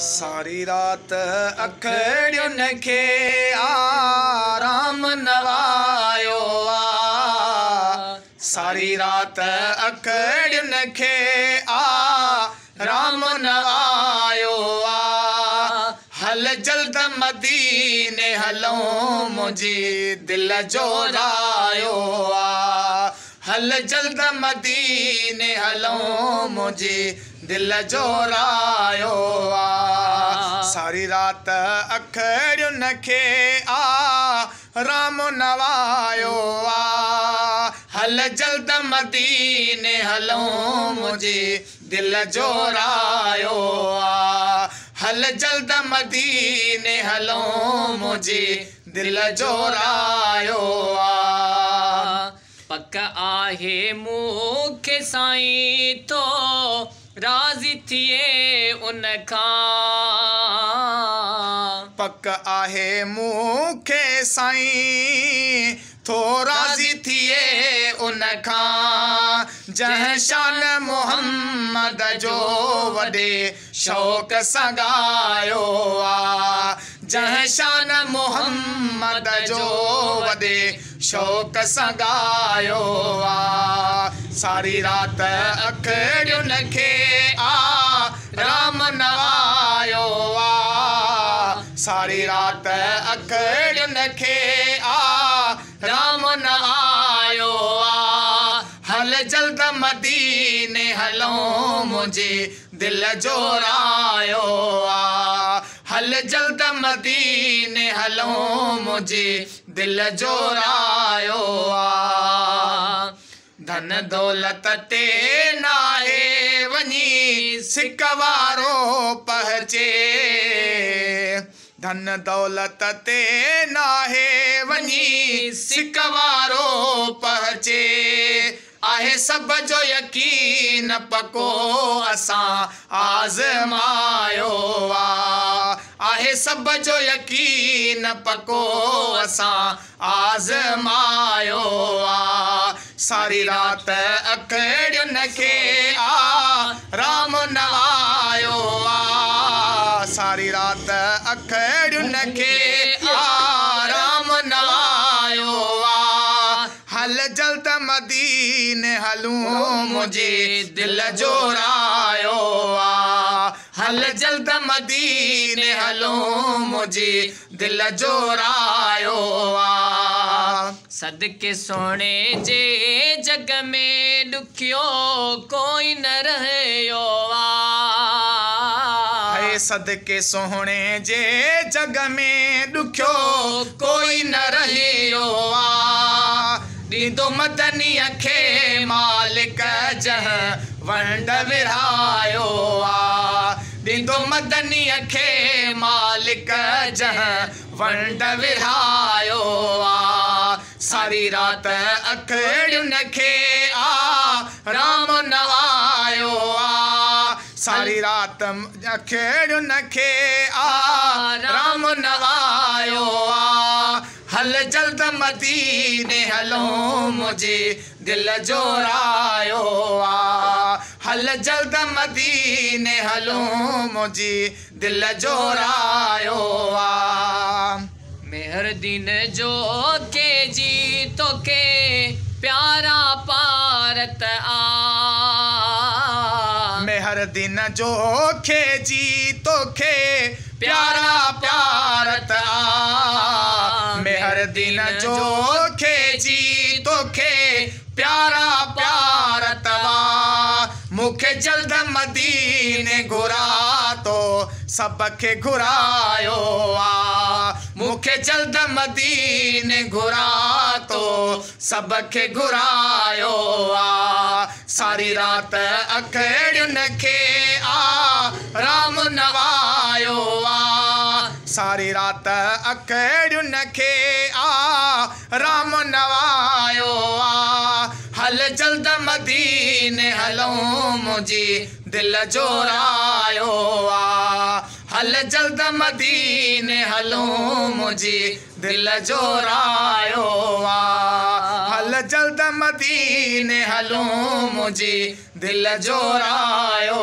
सारी रात अखड़ियुन खे आराम न आयो सारी रात अखड़ियुन खे आराम न आयो हल जल्द मदीने हलूं मुझी दिल जो रायो हल जल्द मदीने हलूं मुझी दिल जो रायो सारी रात अखड़ियुन खे आराम न आयो हल जल्द मदीने हलूं मुझी दिल जो रायो हल जल्द मदीने हलूं मुझी दिल जो रायो पक आहे मूंखे साईं तो राज़ी थिए उन खां पक आहे मूंखे साईं तो राज़ी थिए उन खां जंहिं शान मोहम्मद जो वॾे शौक़ सां ॻायो जंहिं शान मोहम्मद जो वॾे शौक़ सां ॻायो सारी रात अखड़ियुन खे आराम न आयो सारी रात अखड़ियुन खे आराम न आयो हल जल्द मदीने हलूं मुझे दिल जो रायो हल जल्द मदीने हलूं मुझे दिल जो रायो धन दौलत ते नाहे वनी सिक वारो पहुचे धन दौलत ते नाहे वनी सिक वारो पहुचे आहे सब जो यकीन पको असां आज़मायो आहे सब जो यकीन पको असां आज़मायो सारी रात अखड़ियुन खे आराम न आयो सारी रात अखड़ियुन खे आराम न आयो हल जल्द मदीने हलूं मुझे दिल जो रायो हल जल्द मदीने हलूं मुझे दिल जो रायो सदके सोने जे जग में दुखियो कोई न रहियो सदके सोने जे जग में दुखियो कोई न रहियो ॾींदो मदनीअ खे मालिक जंहिं वंड विरहायो ॾींदो मदनीअ खे मालिक जंहिं वंड विरहायो सारी रात अखड़ियुन खे आराम न आयो सारी रात अखड़ियुन खे आराम न आयो हल जल्द मदीने हलूं मुझे दिल जो रायो हल जल्द मदीने हलूं मुझे दिल जो रायो मेहर दिन जो के जी तो के प्यारा पारत मेहर दिन जो के जी तो के प्यारा प्यारत मेहर दिन जो के जी तो के प्यारा प्यारत मुखे जल्द मदीने घुरा तो सबके घुरायो मुखे जल्द मदीने घुरा तो सबके घुरायो सारी रात अखड़ियुन खे आराम न आयो सारी रात अखड़ियुन खे आराम न आयो हल जल्द मदीने हलूं मुझी दिल जो रायो हल जल्द मदीने हलूं मुझी दिल जो रायो हल जल्द मदीने हलूं मुझी दिल जो रायो